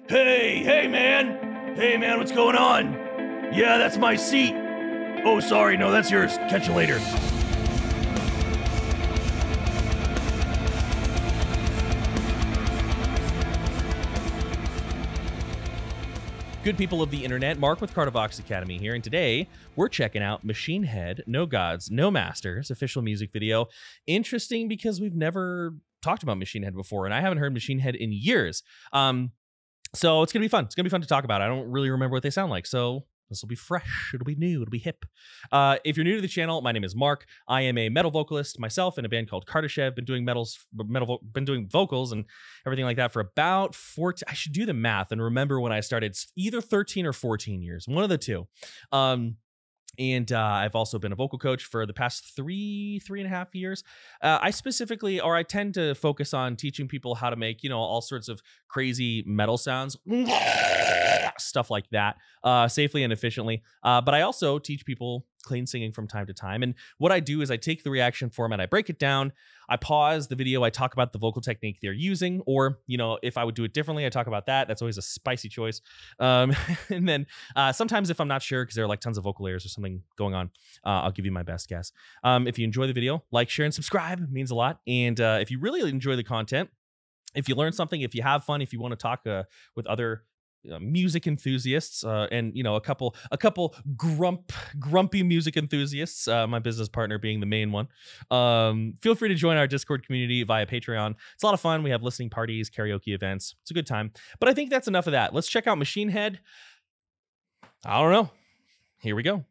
Hey, man. Hey, man, what's going on? Yeah, that's my seat. Oh, sorry, no, that's yours. Catch you later. Good people of the internet, Mark with Cardivox Academy here, and today we're checking out Machine Head, No Gods, No Masters official music video. Interesting because we've never talked about Machine Head before, and I haven't heard Machine Head in years. So it's gonna be fun. It's gonna be fun to talk about. I don't really remember what they sound like, so this will be fresh. It'll be new. It'll be hip. If you're new to the channel, my name is Mark. I am a metal vocalist myself in a band called Kardashev. Been doing been doing vocals and everything like that for about 14. I should do the math and remember when I started. It's either 13 or 14 years, one of the two. And I've also been a vocal coach for the past three and a half years. I tend to focus on teaching people how to make, all sorts of crazy metal sounds, stuff like that, safely and efficiently. But I also teach people clean singing from time to time. And what I do is I take the reaction format, I break it down, I pause the video, I talk about the vocal technique they're using, or, if I would do it differently, I talk about that. That's always a spicy choice. And then sometimes if I'm not sure, because there are like tons of vocal layers or something going on, I'll give you my best guess. If you enjoy the video, like, share, and subscribe. It means a lot. And if you really enjoy the content, if you learn something, if you have fun, if you want to talk with other music enthusiasts and a couple grumpy music enthusiasts, my business partner being the main one, feel free to join our Discord community via Patreon. It's a lot of fun. We have listening parties, karaoke events. It's a good time. But I think that's enough of that. Let's check out Machine Head. I don't know. Here we go.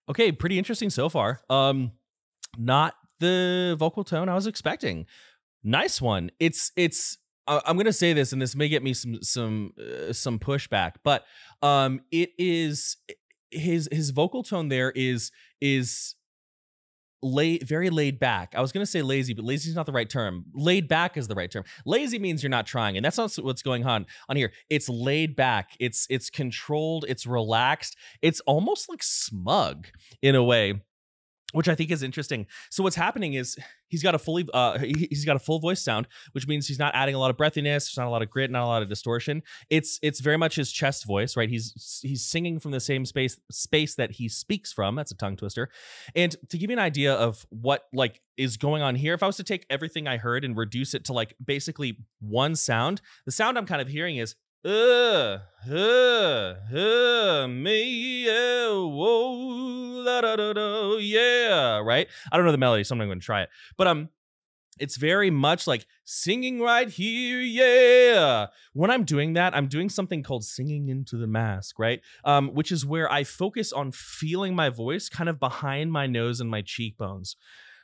Okay, pretty interesting so far. Not the vocal tone I was expecting. Nice one. I'm gonna say this, and this may get me some pushback, but it is his vocal tone there is very laid back. I was gonna say lazy, but lazy is not the right term. Laid back is the right term. Lazy means you're not trying, and that's not what's going on here. It's laid back. It's controlled. It's relaxed. It's almost like smug in a way, which I think is interesting. So what's happening is he's got a full voice sound, which means he's not adding a lot of breathiness. There's not a lot of grit, not a lot of distortion. It's very much his chest voice, right? He's singing from the same space that he speaks from. That's a tongue twister. And to give you an idea of what is going on here, if I was to take everything I heard and reduce it to basically one sound, the sound I'm kind of hearing is me, whoa, da, da, da, da, yeah, right? I don't know the melody, so I'm not going to try it. But it's very much like singing right here, yeah. When I'm doing that, I'm doing something called singing into the mask, right? Which is where I focus on feeling my voice kind of behind my nose and my cheekbones.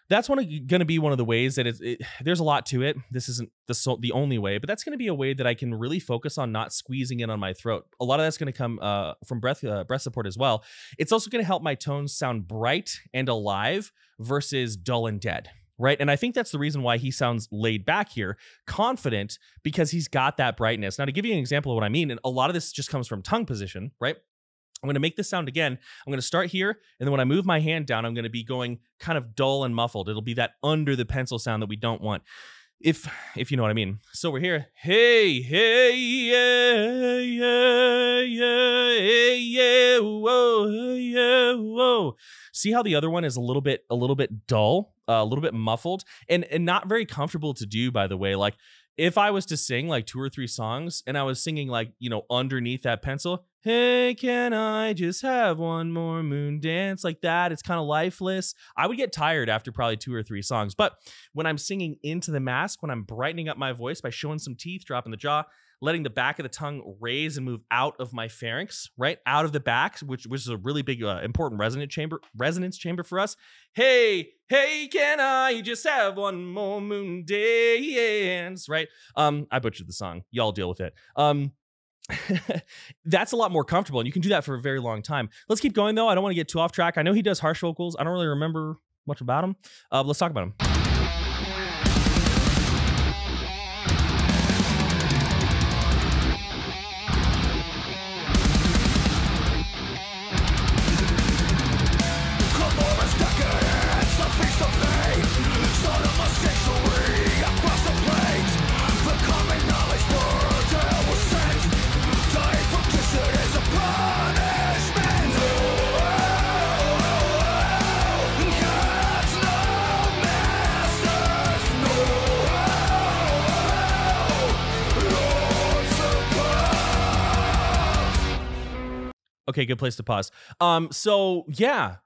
That's going to be one of the ways that there's a lot to it. This isn't the only way, but that's going to be a way that I can really focus on not squeezing in on my throat. A lot of that's going to come from breath support as well. It's also going to help my tones sound bright and alive versus dull and dead, right? And I think that's the reason why he sounds laid back here, confident, because he's got that brightness. Now, to give you an example of what I mean, and a lot of this just comes from tongue position, right? I'm going to make this sound again. I'm going to start here, and then when I move my hand down, I'm going to be going kind of dull and muffled. It'll be that under the pencil sound that we don't want, if you know what I mean. So we're here. Hey, hey, yeah, yeah, yeah, hey, yeah, whoa, yeah, whoa. See how the other one is a little bit dull, a little bit muffled, and not very comfortable to do, by the way. Like, if I was to sing like 2 or 3 songs and I was singing like, you know, underneath that pencil, hey, can I just have one more moon dance like that? It's kind of lifeless. I would get tired after probably 2 or 3 songs. But when I'm singing into the mask, when I'm brightening up my voice by showing some teeth, dropping the jaw, letting the back of the tongue raise and move out of my pharynx, right? Out of the back, which is a really big, important resonance chamber for us. Hey, can I just have one more moon dance, right? I butchered the song. Y'all deal with it. That's a lot more comfortable, and you can do that for a very long time. Let's keep going, though. I don't want to get too off track. I know he does harsh vocals. I don't really remember much about him. Let's talk about him. Okay, good place to pause. So yeah,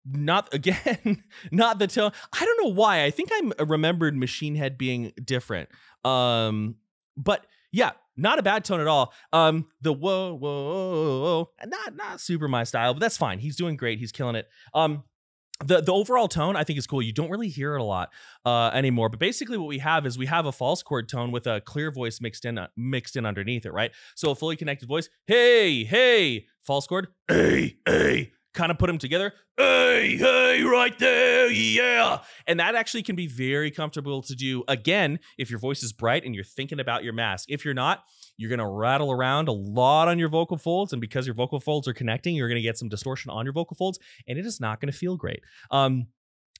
not the tone. I don't know why. I think I remembered Machine Head being different. But yeah, not a bad tone at all. The whoa, not super my style, but that's fine. He's doing great. He's killing it. The overall tone I think is cool. You don't really hear it a lot anymore, but basically what we have is we have a false chord tone with a clear voice mixed in underneath it, right? So a fully connected voice, hey, false chord, hey, kind of put them together, hey, right there, yeah. And that actually can be very comfortable to do, again, if your voice is bright and you're thinking about your mask. If you're not, you're going to rattle around a lot on your vocal folds, and because your vocal folds are connecting, you're going to get some distortion on your vocal folds, and it is not going to feel great.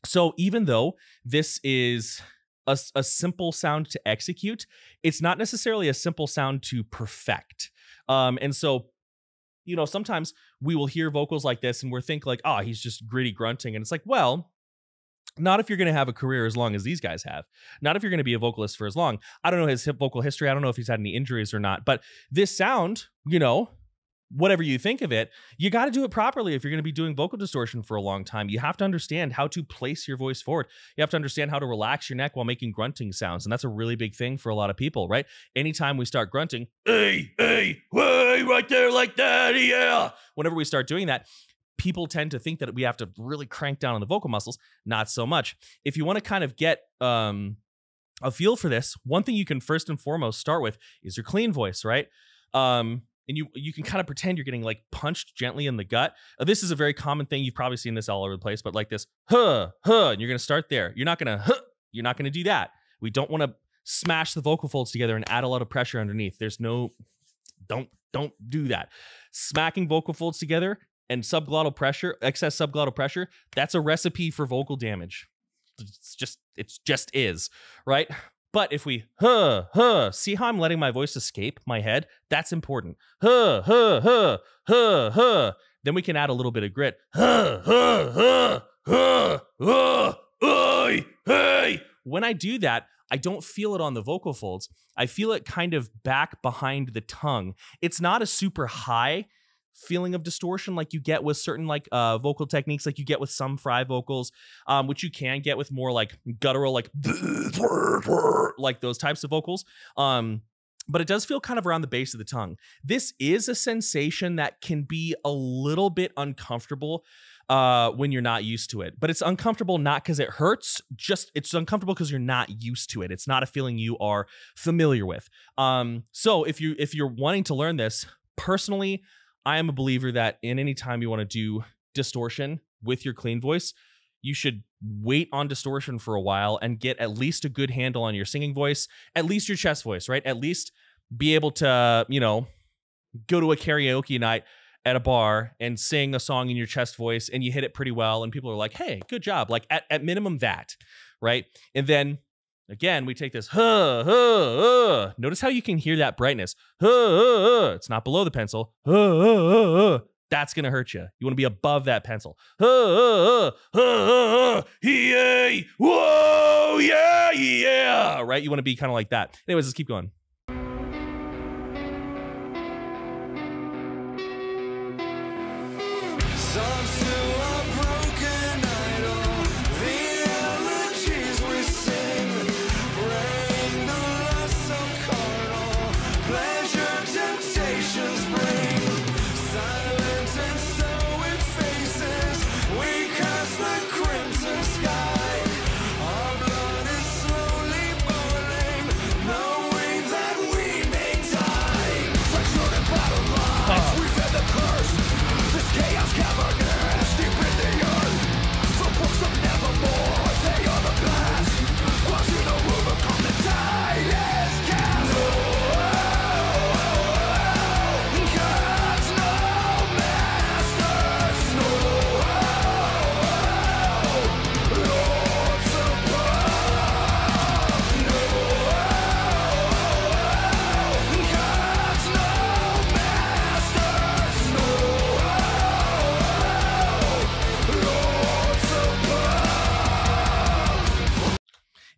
So even though this is a simple sound to execute, it's not necessarily a simple sound to perfect. And so, you know, sometimes we will hear vocals like this and we're think like, oh, he's just gritty grunting. And it's like, well, not if you're going to have a career as long as these guys have. Not if you're going to be a vocalist for as long. I don't know his vocal history. I don't know if he's had any injuries or not. But this sound, you know, whatever you think of it, you got to do it properly if you're going to be doing vocal distortion for a long time. You have to understand how to place your voice forward. You have to understand how to relax your neck while making grunting sounds. And that's a really big thing for a lot of people, right? Anytime we start grunting, hey, right there like that, yeah. Whenever we start doing that, people tend to think that we have to really crank down on the vocal muscles. Not so much. If you want to kind of get a feel for this, one thing you can first and foremost start with is your clean voice, right? And you can kind of pretend you're getting like punched gently in the gut. This is a very common thing. You've probably seen this all over the place, but like this, and you're going to start there. You're not going to do that. We don't want to smash the vocal folds together and add a lot of pressure underneath. There's no, don't do that. Smacking vocal folds together and subglottal pressure, excess subglottal pressure, that's a recipe for vocal damage. It just is, right? But if we see how I'm letting my voice escape my head? That's important. Then we can add a little bit of grit. When I do that, I don't feel it on the vocal folds. I feel it kind of back behind the tongue. It's not a super high feeling of distortion like you get with certain like vocal techniques, like you get with some fry vocals, which you can get with more like guttural, like those types of vocals. But it does feel kind of around the base of the tongue. This is a sensation that can be a little bit uncomfortable when you're not used to it. But it's uncomfortable not because it hurts, it's uncomfortable because you're not used to it. It's not a feeling you are familiar with. So if you're wanting to learn this, personally, I am a believer that in any time you want to do distortion with your clean voice, you should wait on distortion for a while and get at least a good handle on your singing voice, at least your chest voice, right? At least be able to, you know, go to a karaoke night at a bar and sing a song in your chest voice and you hit it pretty well and people are like, hey, good job. Like at minimum that, right? And then again, we take this, Notice how you can hear that brightness. It's not below the pencil. That's going to hurt you. You want to be above that pencil. Yay! Whoa! Yeah! yeah. Right? You want to be kind of like that. Anyways, let's keep going.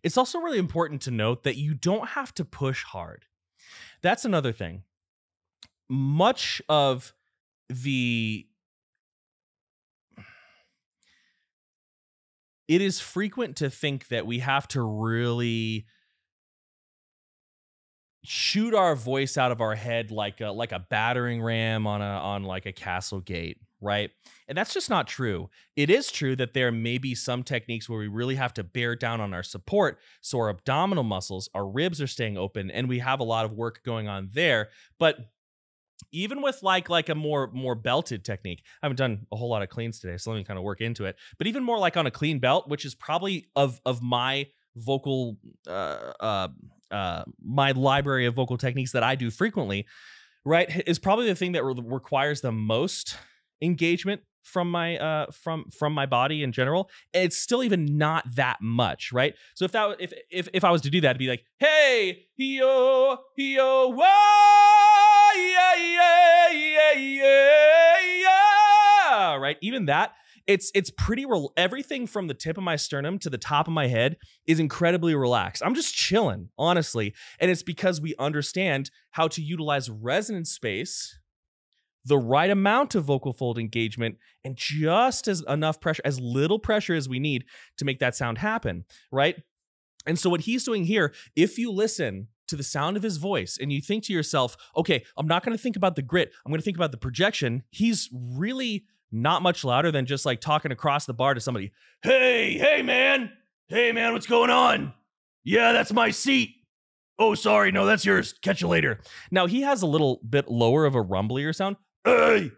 It's also really important to note that you don't have to push hard. That's another thing. Much of the... It is frequent to think that we have to really shoot our voice out of our head like a battering ram on like a castle gate, right? And that's just not true. It is true that there may be some techniques where we really have to bear down on our support, so our abdominal muscles, our ribs are staying open, and we have a lot of work going on there. But even with like a more belted technique, I haven't done a whole lot of cleans today, so let me kind of work into it. But even more like on a clean belt, which is probably of my vocal my library of vocal techniques that I do frequently, right, is probably the thing that requires the most engagement from my from my body in general. And it's still even not that much, right? So if I was to do that, it'd be like, hey, yo, whoa, yeah, right? Even that, it's pretty everything from the tip of my sternum to the top of my head is incredibly relaxed. I'm just chilling, honestly. And it's because we understand how to utilize resonance space, the right amount of vocal fold engagement, and just as enough pressure, as little pressure as we need to make that sound happen, right? And so what he's doing here, if you listen to the sound of his voice and you think to yourself, okay, I'm not going to think about the grit, I'm going to think about the projection, he's really not much louder than just like talking across the bar to somebody. Hey, man, what's going on? Yeah, that's my seat. Oh, sorry, no, that's yours. Catch you later. Now, he has a little bit lower of a rumblier sound. Hey.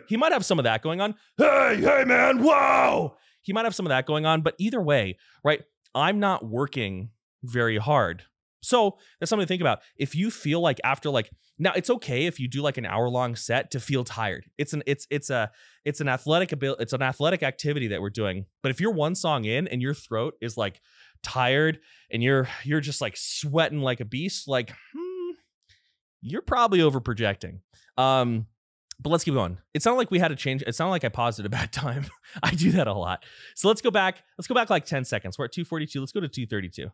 He might have some of that going on. Hey, man, wow. He might have some of that going on, but either way, right, I'm not working very hard. So that's something to think about. If you feel like after now it's okay if you do like an hour-long set to feel tired. It's an athletic activity that we're doing. But if you're one song in and your throat is like tired and you're just like sweating like a beast, like you're probably over projecting. But let's keep going. It sounded like we had to change. It sounded like I paused at a bad time. I do that a lot. So let's go back. Let's go back like 10 seconds. We're at 242. Let's go to 232.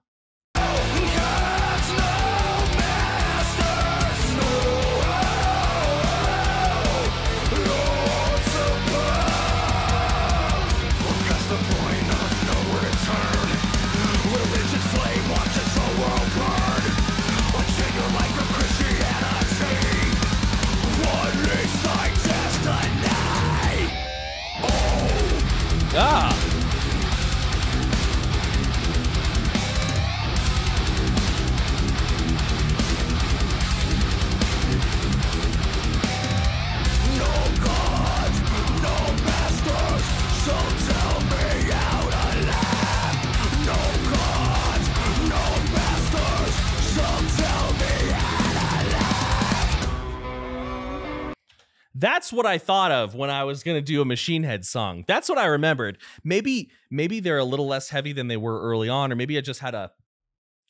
That's what I thought of when I was going to do a Machine Head song. That's what I remembered. Maybe they're a little less heavy than they were early on, or maybe I just had a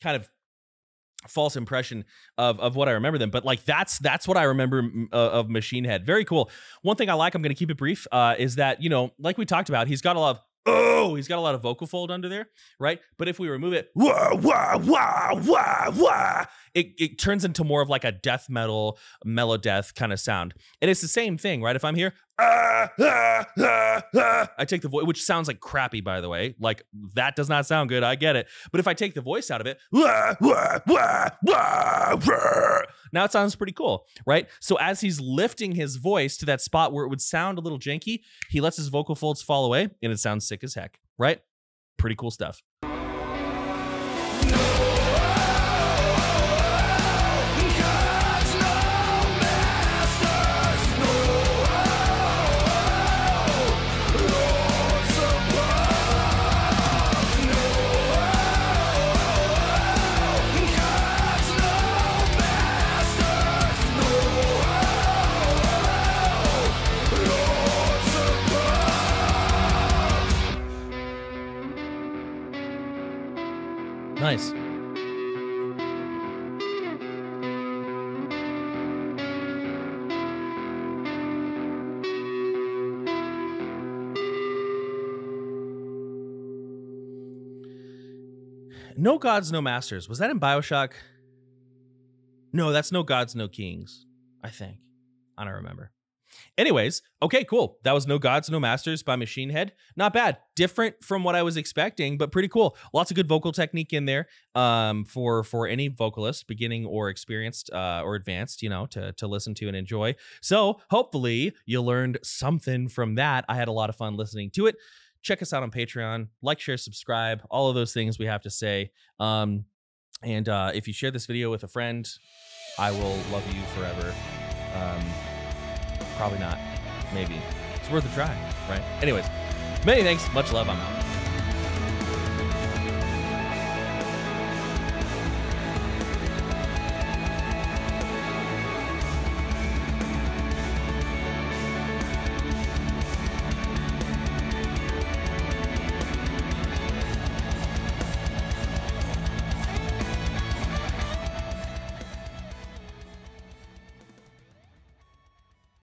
kind of false impression of what I remember them. But like that's what I remember of Machine Head. Very cool. One thing I like, I'm going to keep it brief, is that, you know, like we talked about, he's got a lot oh, he's got a lot of vocal fold under there, right? But if we remove it, wah, wah, wah, wah, wah, it turns into more of like a death metal, melodeath kind of sound. And it's the same thing, right? If I'm here, I take the voice, which sounds like crappy, by the way. Like, that does not sound good. I get it. But if I take the voice out of it, now it sounds pretty cool, right? So as he's lifting his voice to that spot where it would sound a little janky, he lets his vocal folds fall away, and it sounds sick as heck, right? Pretty cool stuff. Nice. No Gods, No Masters. Was that in BioShock? No, that's No Gods, No Kings, I think. I don't remember. Anyways, okay, cool. That was No Gods, No Masters by Machine Head. Not bad. Different from what I was expecting, but pretty cool. Lots of good vocal technique in there for any vocalist, beginning or experienced or advanced, you know, to listen to and enjoy. So hopefully you learned something from that. I had a lot of fun listening to it. Check us out on Patreon. Like, share, subscribe. All of those things we have to say. And if you share this video with a friend, I will love you forever. Probably not. Maybe. It's worth a try, right? Anyways, many thanks. Much love. I'm out.